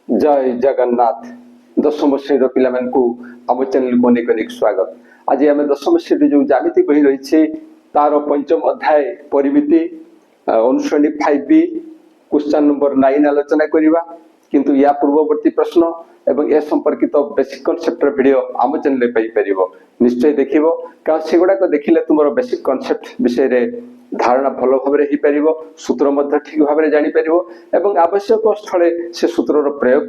जय जगन्नाथ दशम श्रेणी पिला आम चैनल को अनेक अनेक स्वागत। आज आम दशम श्रेणी जो ज्यामिति बही रही तार पंचम अध्याय परिमिति अनुश्रेणी 5B क्वेश्चन नंबर 9 आलोचना करवा। किंतु या पूर्ववर्ती प्रश्न एवं ए संपर्कित बेसिक कॉन्सेप्ट वीडियो आम चैनल पाइपर निश्चय देख कारण से गुड़ाक देखिले तुम बेसिक कॉन्सेप्ट विषय धारणा भल भाव में सूत्र ठीक भाव में जापर एवं आवश्यक स्थले से सूत्र प्रयोग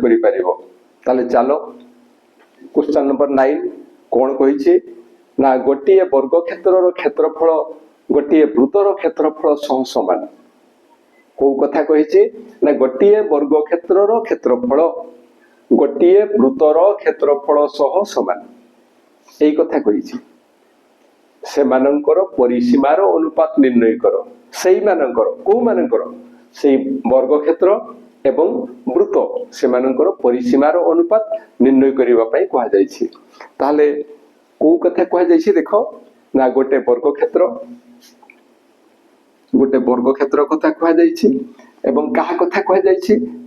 कर चलो क्वेश्चन नंबर 9 कौन कही ना गोटे वर्ग क्षेत्र क्षेत्रफल गोटे वृत्तर क्षेत्रफल सह समान। कौ कथा कही ना गोटे वर्ग क्षेत्र क्षेत्रफल गोटे वृत्तर क्षेत्रफल सह समान यही कथा कही से मानकर परिसीमार अनुपात निर्णय कर से मानकर कौ मानकर से वर्ग क्षेत्र एवं वृत्त से मानकर परिसीमार अनुपात निर्णय करने कहुई। ताहले कौ कथा कहुई देख ना गोटे वर्ग क्षेत्र कथा कहुई एवं कहा कथा कहुई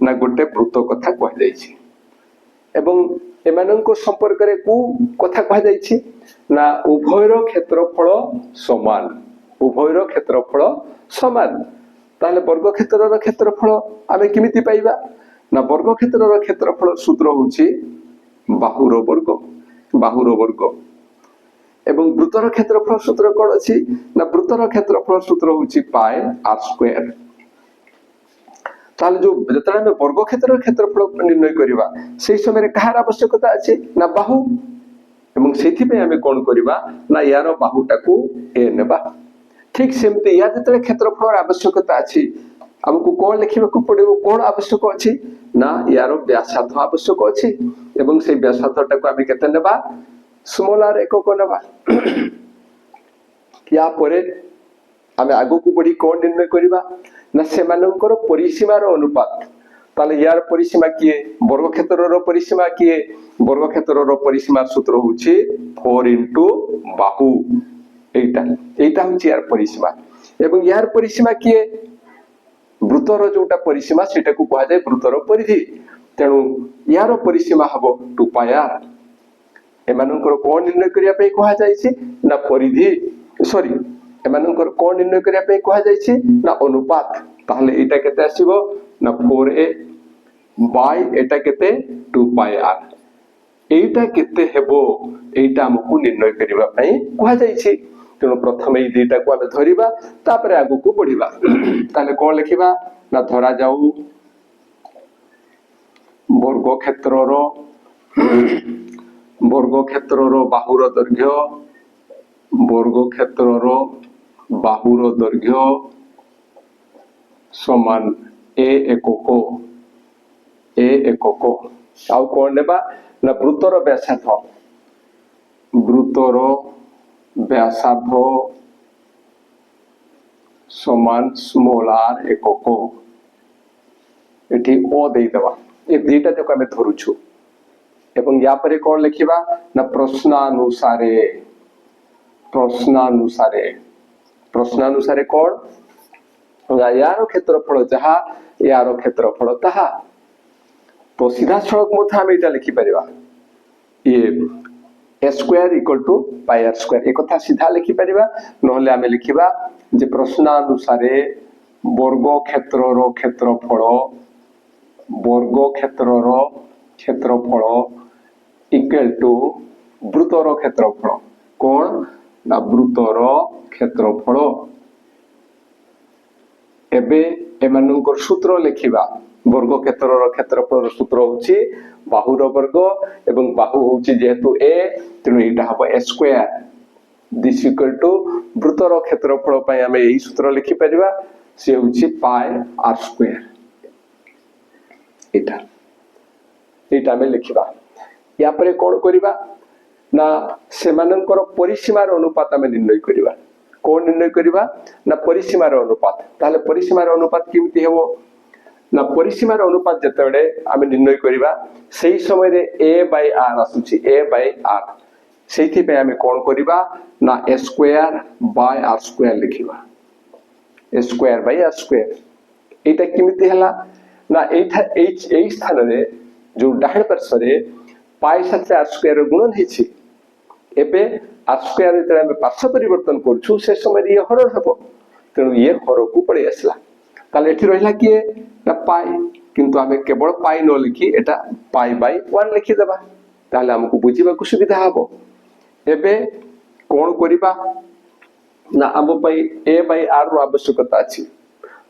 ना गोटे वृत्त कथा कहुई एवं एमानंको संपर्क रे को कथा कहुई ना उभयर क्षेत्रफल समान उभयर क्षेत्रफल समान। ताहले वर्ग क्षेत्र क्षेत्रफल आमे किमिति पाइबा ना वर्ग क्षेत्र क्षेत्रफल सूत्र होची बाहुर वर्ग एवं वृत्तर क्षेत्रफल सूत्र कोन अछि ना वृत्तर क्षेत्रफल सूत्र होची पाई आर स्क्वायर। ताहले जो जतरा में वर्ग क्षेत्र क्षेत्रफल निर्णय करबा से समय रे कहार आवश्यकता अछि ना बाहु एवं सेथि पे हमें कोन करबा ना यार बाहुटा को ए नेबा। ठीक सेमते या जतरे क्षेत्रफल आवश्यकता अछि हमको कोन लिखिबा को पड़िबो कोन आवश्यक अछि ना यार व्यासार्ध आवश्यक अछि एवं से व्यासार्धटा को हमें केते नेबा स्मॉल आर एকক नेबा। या परे हमें आगु को बढ़ी कोन निर्णय करबा ना से मानकर परिसीमार अनुपात। ताले यार परिसीमा किए वर्ग क्षेत्रर परिसीमा किए वर्ग क्षेत्रर परिसीमार सूत्र होची 4 into बाहु एटा होची यार परिसीमा एवं यार परिसीमा किए वृत्तर जोटा परिसीमा सेटा को कहा जाय वृत्तर परिधि। तेणु यार परिसीमा हबो 2 पाई r एमानकर कोन निर्णय करिया पे कहा जायछि ना परिधि सॉरी एमानकर कोन निर्णय करिया पे कहा जायछि ना अनुपात। ताहले एटा केते आसीबो ना 4a बाय एटा केते 2 पाई r एटा केते हेबो एटा हमकु निर्णय करिबा पई कहा जायछि। तेणु प्रथम ए दुईटा को आमे धरिबा तापरे आगु को बढ़िबा। ताले कोन लिखिबा ना धरा जाऊ वर्ग क्षेत्रर बाहुर दैर्घ्य समान ए एकक आउ कोन नेबा ना वृत्तर व्यासार्ध समान स्मॉल आर एकक एठी ओ देई देबा ए दुईटा जको हमें धरुछु एवं या परे कोन लिखिबा ना प्रश्नानुसारे कोन यार क्षेत्रफल जहा यार क्षेत्रफल ताहा। तो सीधा सड़क मत हम एटा लिखि परिबा ये a square equal to pi r square एक कथा सीधा लिखि परिबा नहले हमें लिखिबा जे प्रश्नानुसारे वर्ग क्षेत्रर क्षेत्रफल इक्वल टू वृत्तर क्षेत्रफल कोन ना वृत्तर क्षेत्रफल। एबे एमानकर सूत्र लिखिबा वर्ग क्षेत्रर क्षेत्रफल सूत्र होची बाहुर वर्ग एवं बाहु होची जेहेतु a तेनु एटा हबो a square this equal to वृत्तर क्षेत्रफल पय हमें एही सूत्र लिखि परिबा से होची पाई r स्क्वायर एटा में लिखिबा। या परे कोन करिबा ना सेमानकर परिसीमार अनुपात हमें निर्णय करिबा। कोन निर्णय करिबा ना परिसीमार अनुपात। ताले परिसीमार अनुपात किमिति हेबो ना परिसीमार अनुपात जतबेले आमे निर्णय करिबा सेही समय रे a by r आसुची a by r सेही पे आमे कोन करिबा ना a square by r square लिखिबा a square by r square एटा किमिति हला ना एई स्थान रे जो डाहाण पार्श्व पाई साथ आर स्क्वायर गुणन होइछि एबे आर स्क्वायर जेतले हम पार्श्व परिवर्तन करछु से समय ये हर हबो तेणु ये हर को पड़े आसला ताले एठी रहिला किए ना पाई किंतु आमे केवल पाई न लिखि एटा पाई बाय 1 लिखि देबा ताले हमकु बुझिबा को सुविधा हबो एबे कोन करिबा ना हम पई a बाय r रो आवश्यकता अछि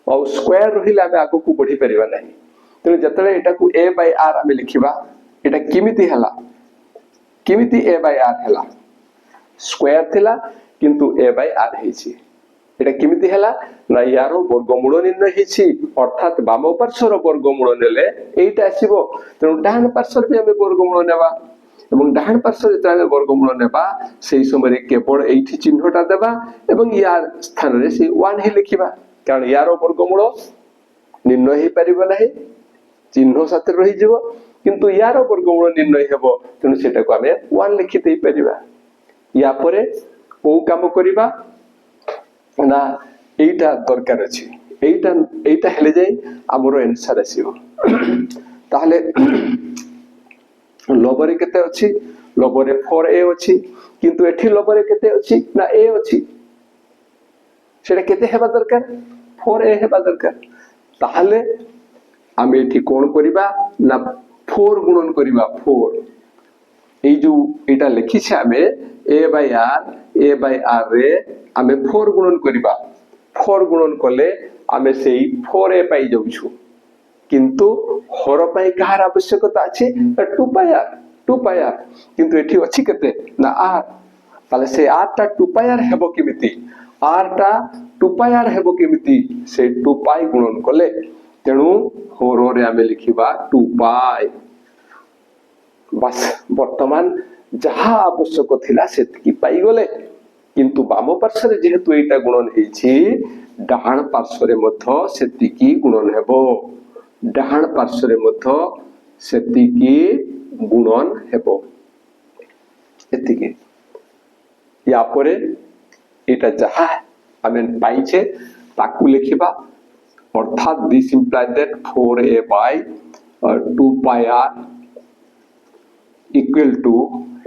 और स्क्वायर रहिला आमे आगो को बढ़ी परिबा नाही तेणु जतले एटा को a बाय r आमे लिखिबा एटा किमिति हला किमिति a बाय r हला स्क्वायर थिला किंतु a बाय r हेछि एटा किमिति हला ना यारो वर्गमूल निर्णय हेछि अर्थात बाम पार्श्वर वर्गमूल नेले एटा आसीबो तेणु डाहाण पार्श्वर भी आमे वर्गमूल नेबा एवं डाहाण पार्श्वर जेता आमे वर्गमूल नेबा सेही समय केवल एठी चिन्हटा देबा एवं यार स्थान रे से 1 ही लिखिबा कारण यारो वर्गमूल निर्णय हे परिबो नाही चिन्ह साथे रहि जिवो किंतु यारो वर्गमूल निर्णय हेबो तेणु सेटा को आमे 1 लिखि देई परिबा या परे को काम करिबा ना एटा दरकार अछि एटा एटा हेले जाई हमरो आंसर आसीबो ताहले लबरे केते अछि लबरे 4a अछि किंतु एठी लबरे केते अछि ना a अछि सेटा केते हेबा दरकार 4a हेबा दरकार ताहले हम एठी कोन करिबा ना 4 गुणन करिबा 4 ए जो एटा लिखि छै हमें a by r रे हमें 4 गुणन करिबा 4 गुणन कले हमें सेही 4a पाई जाउछु किंतु हर पाई कहार आवश्यकता अछि 2 पाई r किंतु एठी अछि केते ना r ताले से r ता 2 पाई r हेबो केमिति r ता 2 पाई r हेबो केमिति से 2 पाई गुणन कले तेणु होरो रे हमें लिखिबा 2 पाई बस वर्तमान जहा आवश्यक थिला सेतकी पाई गले किंतु बाम पार्श्व रे जेहेतु एटा गुणन हेछि डाहाण पार्श्व रे मध्य सेतिकी गुणन हेबो डाहाण पार्श्व रे मध्य सेतिकी गुणन हेबो एतिकी या परे एटा जहा हमें पाइछे ताकू लिखिबा अर्थात this implies that 4a by 2 pi r equal to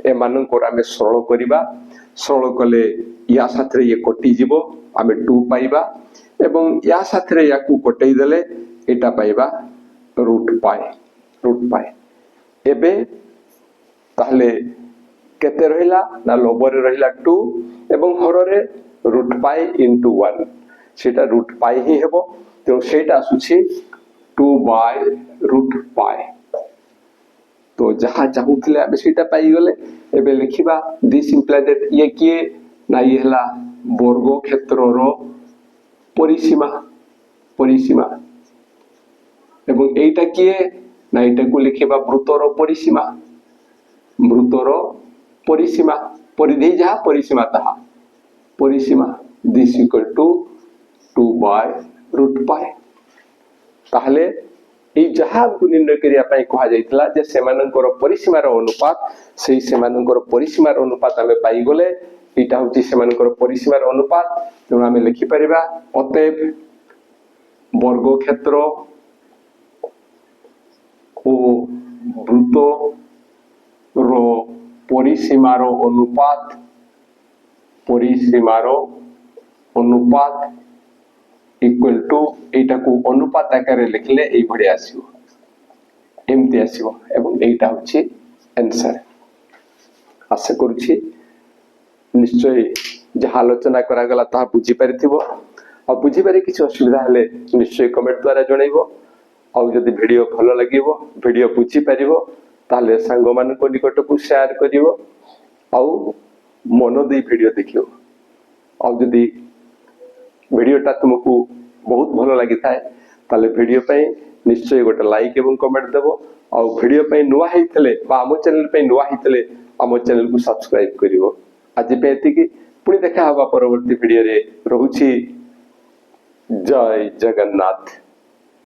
a मानन को आमे सरल करिबा सरल कले या साथरे ये कटि जिवो आमे 2 पाइबा एवं या साथरे या को कटै देले एटा पाइबा रूट पाई एबे ताहले केते रहिला ना लबरे रहिला 2 एवं हररे रूट पाई इनटू 1 सेटा रूट पाई ही हेबो तो सेटा आसुछि 2 बाय रूट पाई तो जहा चाहूथिले आबे सेटा पाई गले एबे लिखिबा दिस इंप्लाइज दैट ये किए ना ये हला वर्ग क्षेत्र रो परिसीमा एवं एटा किए ना एटा को लिखिबा वृत्तर परिसीमा परिधि जहा परिसीमा तहा परिसीमा this equal to 2 by root pi ताहले ए जहा को निर्णय करिया पई कहा जाइतला जे सेमानकर परिसीमार अनुपात सेही सेमानकर परिसीमार अनुपात हमें पाई गले एटा होची सेमानकर परिसीमार अनुपात तेणु हमें लिखि परिबा अतएव वर्ग क्षेत्र ओ वृत्त रो परिसीमार अनुपात इक्वल टू एटा को अनुपात आकार लिखले ए भडी आसीबो एमती आसीबो एवं एटा होची आंसर आशा करूची निश्चय जहा आलोचना करा गला ता बुझी परिथिबो आ बुझी पारे किछ असुविधा हले निश्चय कमेंट द्वारा जणाइबो आ जदि वीडियो भलो लागिबो वीडियो बुझी परिबो ताले संग मान को निकट को शेयर करिवो आ मन दे वीडियो देखियो आ जदि वीडियोटा तुमको बहुत भलो लागि थाए ताले वीडियो पई निश्चय गोटे लाइक एवं कमेंट देबो आ वीडियो पई नुवा हितले बा हमो चैनल पई नुवा हितले हमो चैनल को सब्सक्राइब करिवो आज पे एतिकी पुणी देखा हवा परवर्ती वीडियो रे रहूची जय जगन्नाथ।